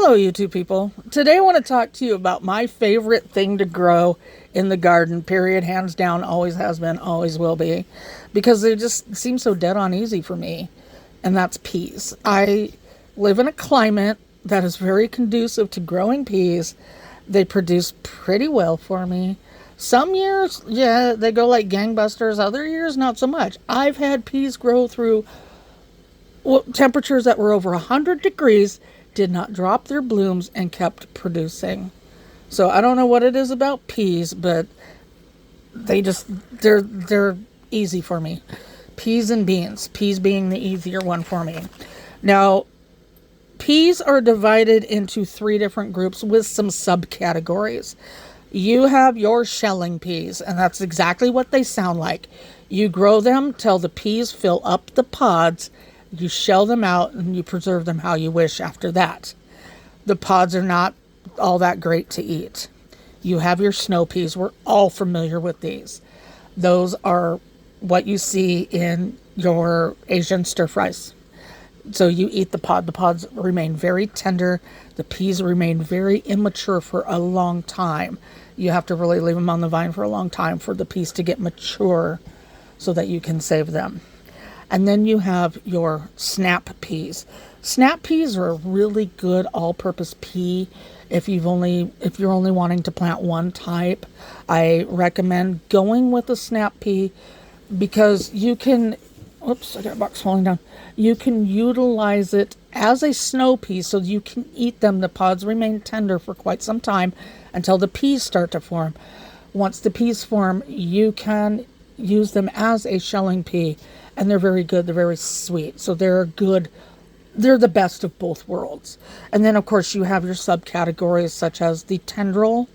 Hello, you two people. Today I want to talk to you about my favorite thing to grow in the garden, period. Hands down, always has been, always will be. Because they just seem so dead on easy for me. And that's peas. I live in a climate that is very conducive to growing peas. They produce pretty well for me. Some years, yeah, they go like gangbusters. Other years, not so much. I've had peas grow through temperatures that were over 100 degrees, did not drop their blooms, and kept producing. So I don't know what it is about peas, but they're easy for me. Peas and beans. Peas being the easier one for me. Now, peas are divided into 3 different groups with some subcategories. You have your shelling peas, and that's exactly what they sound like. You grow them till the peas fill up the pods. You shell them out and you preserve them how you wish after that. The pods are not all that great to eat. You have your snow peas. We're all familiar with these. Those are what you see in your Asian stir fries. So you eat the pod. The pods remain very tender. The peas remain very immature for a long time. You have to really leave them on the vine for a long time for the peas to get mature so that you can save them. And then you have your snap peas. Snap peas are a really good all-purpose pea. If you're only wanting to plant one type, I recommend going with a snap pea because you can, oops, I got a box falling down. You can utilize it as a snow pea so you can eat them. The pods remain tender for quite some time until the peas start to form. Once the peas form, you can use them as a shelling pea. And they're very good. They're very sweet. So they're good. They're the best of both worlds. And then, of course, you have your subcategories such as the tendril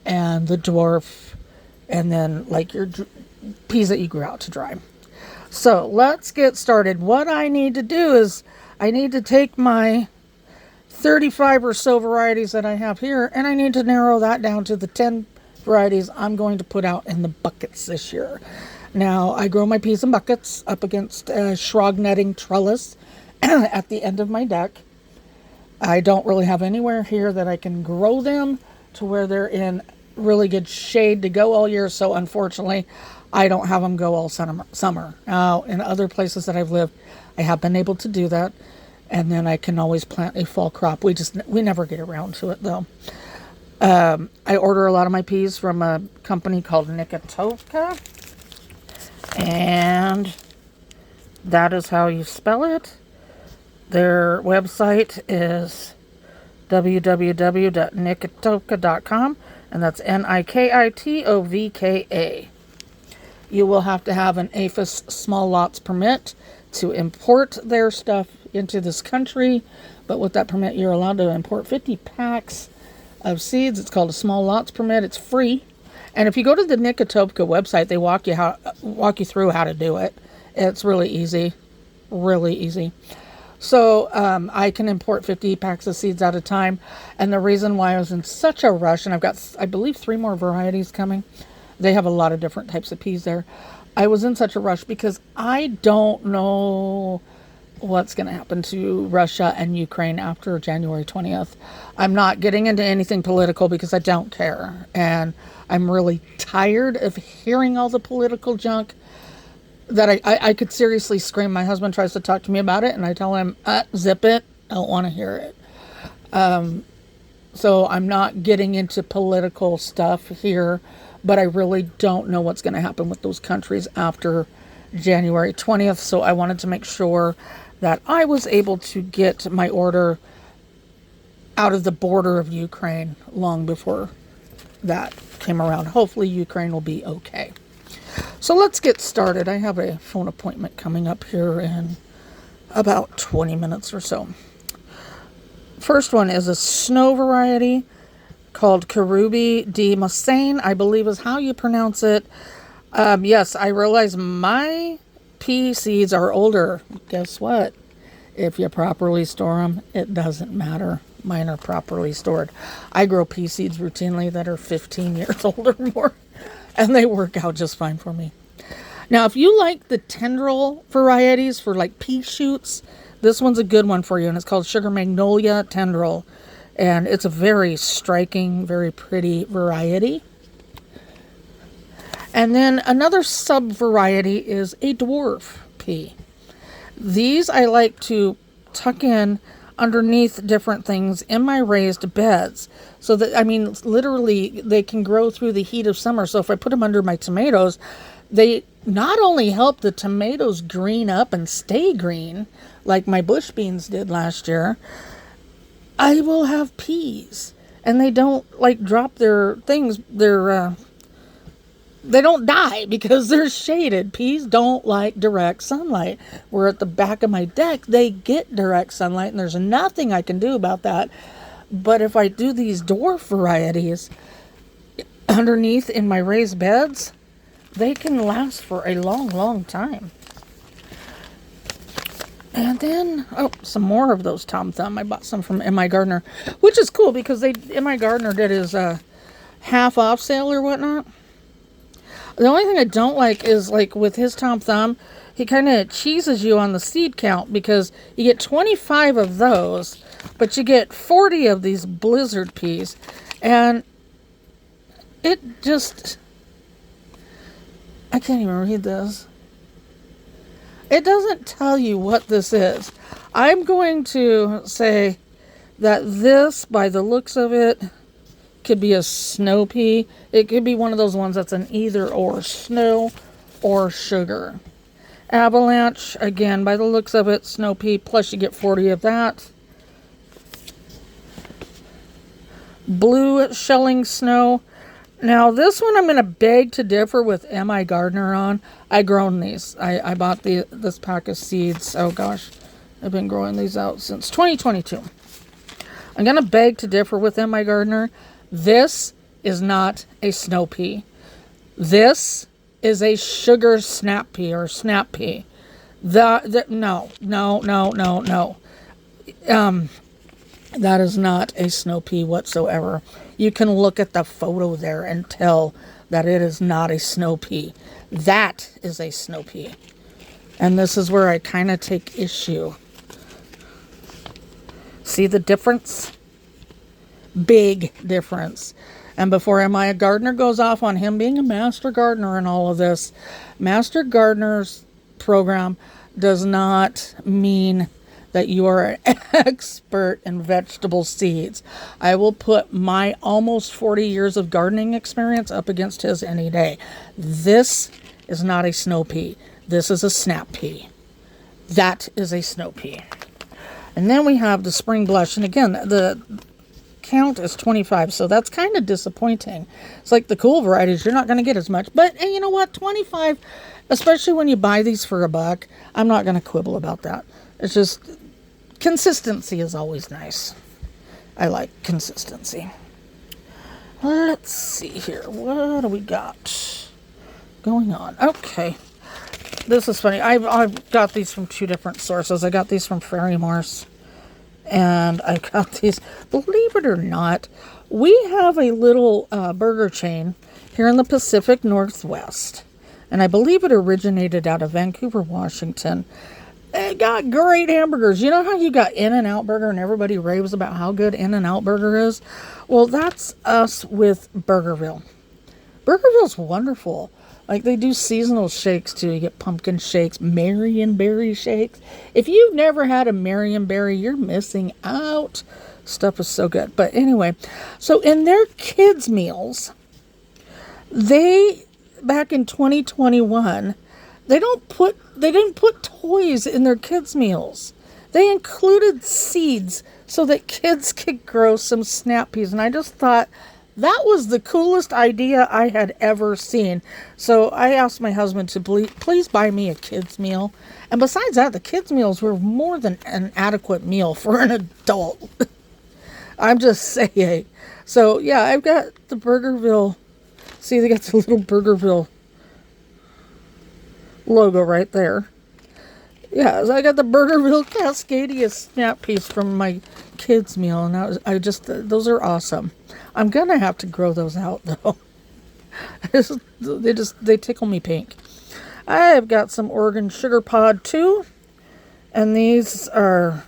and the dwarf. And then, like, your peas that you grew out to dry. So let's get started. What I need to do is I need to take my 35 or so varieties that I have here, and I need to narrow that down to the 10 varieties I'm going to put out in the buckets this year. Now, I grow my peas in buckets up against a shrog netting trellis at the end of my deck. I don't really have anywhere here that I can grow them to where they're in really good shade to go all year. So, unfortunately, I don't have them go all summer. Now, in other places that I've lived, I have been able to do that. And then I can always plant a fall crop. We never get around to it, though. I order a lot of my peas from a company called Nicotovka. And that is how you spell it. Their website is www.nikitovka.com, and that's Nikitovka. You will have to have an APHIS small lots permit to import their stuff into this country. But with that permit, you're allowed to import 50 packs of seeds. It's called a small lots permit. It's free. And if you go to the Nicotovka website, they walk you through how to do it. It's really easy, really easy. So I can import 50 packs of seeds at a time. And the reason why I was in such a rush, and I've got, I believe, 3 more varieties coming. They have a lot of different types of peas there. I was in such a rush because I don't know what's going to happen to Russia and Ukraine after January 20th. I'm not getting into anything political because I don't care. And I'm really tired of hearing all the political junk that I could seriously scream. My husband tries to talk to me about it, and I tell him, zip it. I don't want to hear it. So I'm not getting into political stuff here, but I really don't know what's going to happen with those countries after January 20th. So I wanted to make sure that I was able to get my order out of the border of Ukraine long before that came around. Hopefully Ukraine will be okay. So let's get started. I have a phone appointment coming up here in about 20 minutes or so. First one is a snow variety called Karubi di Masane, I believe is how you pronounce it. Yes, I realize my pea seeds are older. Guess what? If you properly store them, it doesn't matter. Mine are properly stored. I grow pea seeds routinely that are 15 years old or more, and they work out just fine for me. Now, if you like the tendril varieties for like pea shoots, This one's a good one for you, and it's called Sugar Magnolia Tendril. And it's a very striking, very pretty variety. And then another sub-variety is a dwarf pea. These I like to tuck in underneath different things in my raised beds. So that, I mean, literally they can grow through the heat of summer. So if I put them under my tomatoes, they not only help the tomatoes green up and stay green, like my bush beans did last year, I will have peas. And they don't like drop their things, they don't die because they're shaded. Peas don't like direct sunlight. Where at the back of my deck, they get direct sunlight, and there's nothing I can do about that. But if I do these dwarf varieties underneath in my raised beds, they can last for a long, long time. And then, some more of those Tom Thumb. I bought some from M.I. Gardner, which is cool because M.I. Gardner did his half off sale or whatnot. The only thing I don't like is, like, with his Tom Thumb, he kind of cheeses you on the seed count because you get 25 of those, but you get 40 of these blizzard peas. And it just... I can't even read this. It doesn't tell you what this is. I'm going to say that this, by the looks of it, could be a snow pea. It could be one of those ones that's an either or, snow or sugar. Avalanche, again, by the looks of it, snow pea, plus you get 40 of that. Blue shelling snow. Now this one I'm going to beg to differ with M.I. Gardner on. I grown these. I bought this pack of seeds. Oh gosh, I've been growing these out since 2022. I'm going to beg to differ with M.I. Gardner. This is not a snow pea. This is a sugar snap pea or snap pea. No. That is not a snow pea whatsoever. You can look at the photo there and tell that it is not a snow pea. That is a snow pea. And this is where I kind of take issue. See the difference? Big difference. And before M.I. Gardner goes off on him being a master gardener and all of this, Master Gardener's program does not mean that you are an expert in vegetable seeds. I will put my almost 40 years of gardening experience up against his any day. This is not a snow pea. This is a snap pea. That is a snow pea. And then we have the spring blush. And again, the count is 25, so that's kind of disappointing. It's like the cool varieties, you're not going to get as much. But hey, you know what? 25, especially when you buy these for $1, I'm not going to quibble about that. It's just consistency is always nice. I like consistency. Let's see here. What do we got going on? Okay. This is funny. I've got these from 2 different sources. I got these from Fairy Morse. And I got these, believe it or not, we have a little burger chain here in the Pacific Northwest. And I believe it originated out of Vancouver, Washington. It got great hamburgers. You know how you got In-N-Out Burger and everybody raves about how good In-N-Out Burger is? Well, that's us with Burgerville. Burgerville's wonderful. Like, they do seasonal shakes, too. You get pumpkin shakes, Marionberry shakes. If you've never had a Marionberry, you're missing out. Stuff is so good. But anyway, so in their kids' meals, they, back in 2021, they didn't put toys in their kids' meals. They included seeds so that kids could grow some snap peas. And I just thought, that was the coolest idea I had ever seen. So I asked my husband to please buy me a kid's meal. And besides that, the kids' meals were more than an adequate meal for an adult. I'm just saying. So yeah, I've got the Burgerville. See, they got the little Burgerville logo right there. Yeah, so I got the Burgerville Cascadia snap peas from my kids' meal. And those are awesome. I'm going to have to grow those out, though. They tickle me pink. I've got some Oregon Sugar Pod, too. And these are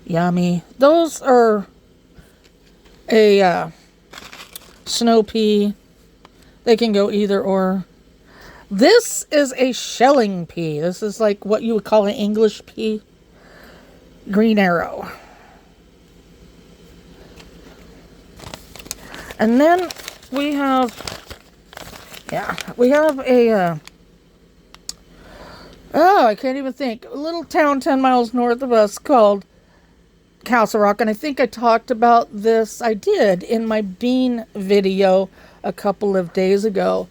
yummy. Those are a snow pea. They can go either or. This is a shelling pea. This is like what you would call an English pea. Green arrow. And then we have a, I can't even think, a little town 10 miles north of us called Castle Rock. And I think I talked about this, I did, in my bean video a couple of days ago.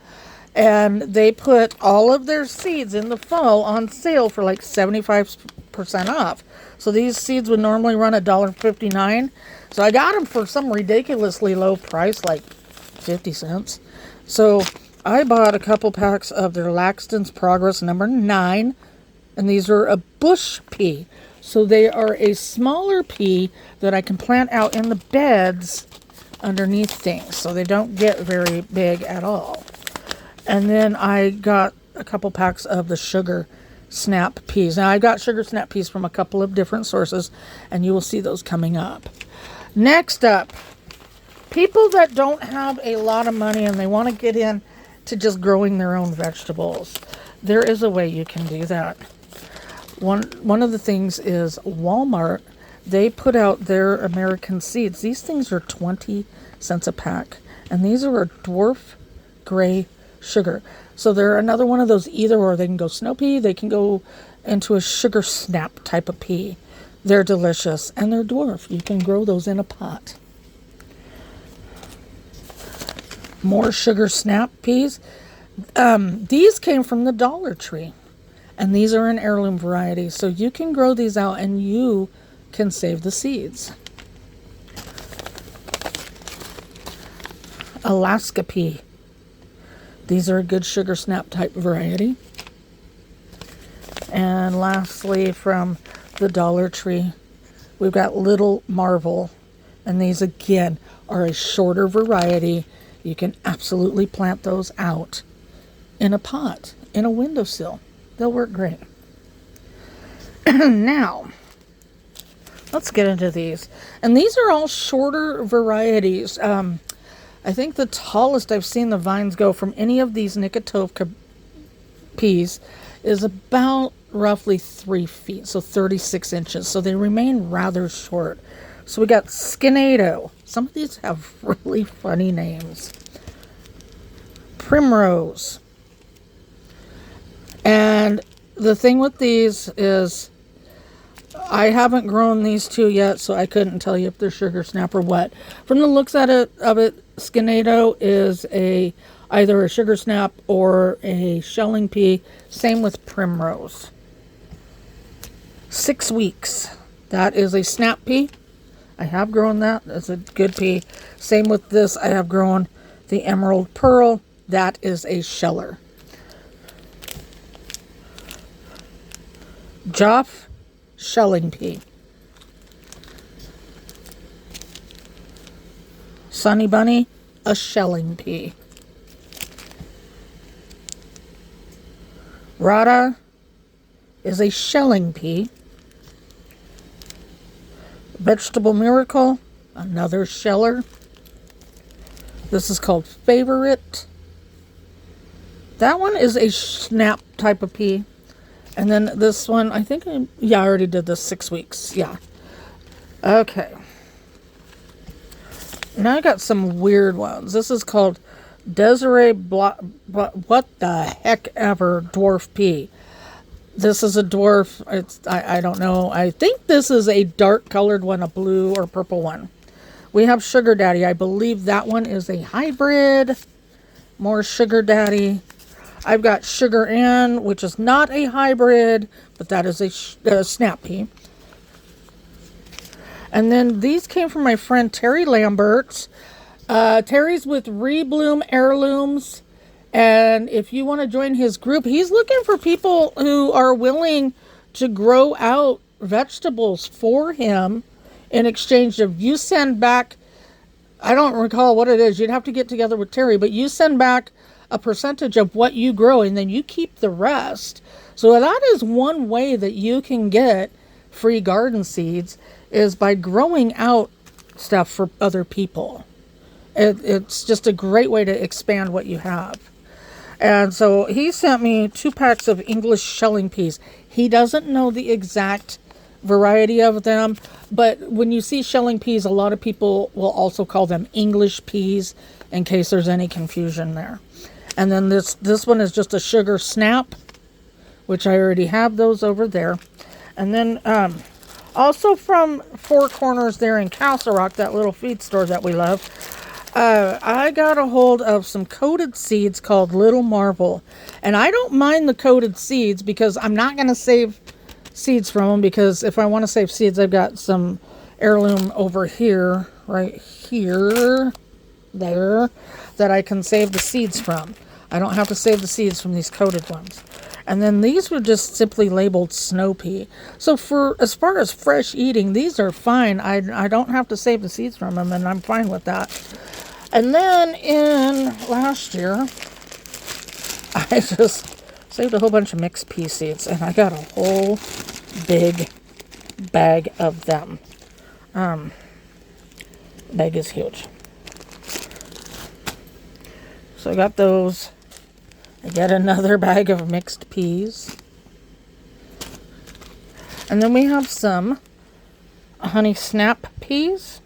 And they put all of their seeds in the fall on sale for like 75% off. So these seeds would normally run $1.59. So I got them for some ridiculously low price, like 50 cents. So I bought a couple packs of their Laxton's Progress number 9. And these are a bush pea. So they are a smaller pea that I can plant out in the beds underneath things. So they don't get very big at all. And then I got a couple packs of the Sugar Snap peas. Now I got Sugar Snap peas from a couple of different sources, and you will see those coming up. Next up, people that don't have a lot of money and they want to get in to just growing their own vegetables. There is a way you can do that. One of the things is Walmart. They put out their American seeds. These things are 20 cents a pack, and these are a dwarf gray sugar. So they're another one of those either or. They can go snow pea, they can go into a Sugar Snap type of pea. They're delicious and they're dwarf. You can grow those in a pot. More Sugar Snap peas. These came from the Dollar Tree, and these are an heirloom variety. So you can grow these out and you can save the seeds. Alaska pea. These are a good Sugar Snap type variety. And lastly, from the Dollar Tree, we've got Little Marvel. And these, again, are a shorter variety. You can absolutely plant those out in a pot, in a windowsill. They'll work great. Now, let's get into these. And these are all shorter varieties. I think the tallest I've seen the vines go from any of these Nicotovka peas is about roughly 3 feet, so 36 inches. So they remain rather short. So we got Skinado. Some of these have really funny names. Primrose. And the thing with these is I haven't grown these two yet, so I couldn't tell you if they're Sugar Snap or what. From the looks of it, Skinado is either a Sugar Snap or a shelling pea. Same with Primrose. 6 weeks. That is a snap pea. I have grown that. That's a good pea. Same with this. I have grown the Emerald Pearl. That is a sheller. Joff shelling pea. Sunny Bunny, a shelling pea. Rada is a shelling pea. Vegetable Miracle, another sheller. This is called Favorite. That one is a snap type of pea. And then this one, I think, I already did this 6 weeks. Yeah. Okay. Now I got some weird ones. This is called Desiree what the heck ever dwarf pea. This is a dwarf. I don't know. I think this is a dark colored one, a blue or purple one. We have Sugar Daddy. I believe that one is a hybrid. More Sugar Daddy. I've got Sugar Ann, which is not a hybrid, but that is a snap pea. And then these came from my friend Terry Lambert. Terry's with Rebloom Heirlooms. And if you want to join his group, he's looking for people who are willing to grow out vegetables for him in exchange of you send back, I don't recall what it is. You'd have to get together with Terry, but you send back a percentage of what you grow and then you keep the rest. So that is one way that you can get free garden seeds, is by growing out stuff for other people. It's just a great way to expand what you have. And so he sent me 2 packs of English shelling peas. He doesn't know the exact variety of them, but when you see shelling peas, a lot of people will also call them English peas, in case there's any confusion there. And then this one is just a sugar snap, which I already have those over there. And then also from Four Corners there in Castle Rock, that little feed store that we love, I got a hold of some coated seeds called Little Marvel. And I don't mind the coated seeds because I'm not going to save seeds from them, because if I want to save seeds, I've got some heirloom over here, right here, there, that I can save the seeds from. I don't have to save the seeds from these coated ones. And then these were just simply labeled snow pea. So for as far as fresh eating, these are fine. I don't have to save the seeds from them, and I'm fine with that. And then in last year, I just saved a whole bunch of mixed pea seeds, and I got a whole big bag of them. Bag is huge. So I got those. I get another bag of mixed peas. And then we have some honey snap peas.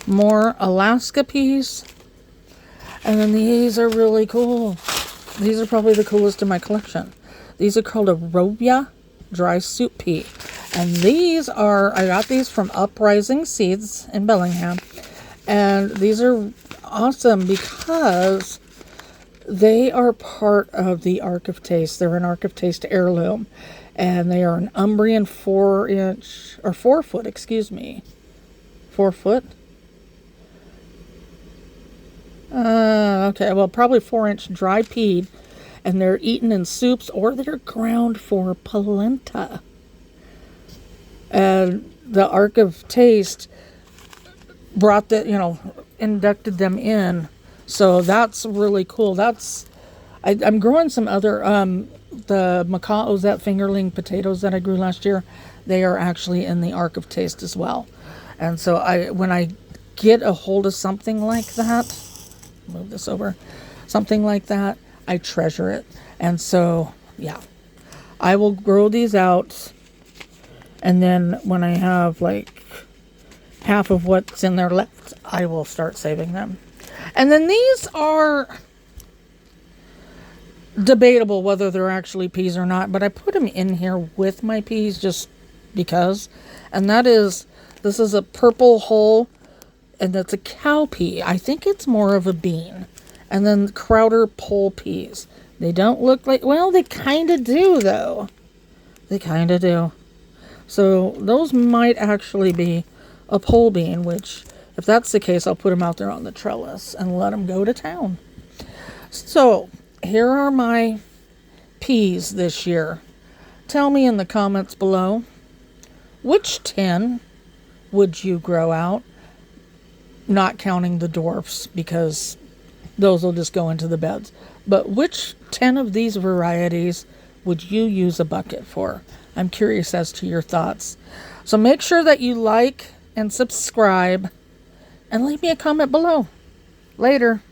More Alaska peas. And then these are really cool. These are probably the coolest in my collection. These are called a Robia dry soup pea. And these are, I got these from Uprising Seeds in Bellingham. And these are awesome because they are part of the Ark of Taste. They're an Ark of Taste heirloom. And they are an Umbrian 4 foot, excuse me. 4 foot? Okay, well, probably 4-inch dry peed. And they're eaten in soups, or they're ground for polenta. And the Ark of Taste brought inducted them in. So that's really cool. I'm growing some other, the macaw ozette fingerling potatoes that I grew last year. They are actually in the Ark of Taste as well. And so when I get a hold of something like that, move this over, something like that, I treasure it. And so, yeah, I will grow these out. And then when I have like half of what's in there left, I will start saving them. And then these are debatable whether they're actually peas or not, but I put them in here with my peas just because. And this is a purple hull, and that's a cowpea. I think it's more of a bean. And then Crowder pole peas. They don't look like, well, they kind of do though. They kind of do. So those might actually be a pole bean, which if that's the case, I'll put them out there on the trellis and let them go to town. So here are my peas this year. Tell me in the comments below, which 10 would you grow out? Not counting the dwarfs, because those will just go into the beds. But which 10 of these varieties would you use a bucket for? I'm curious as to your thoughts. So make sure that you like and subscribe and leave me a comment below. Later.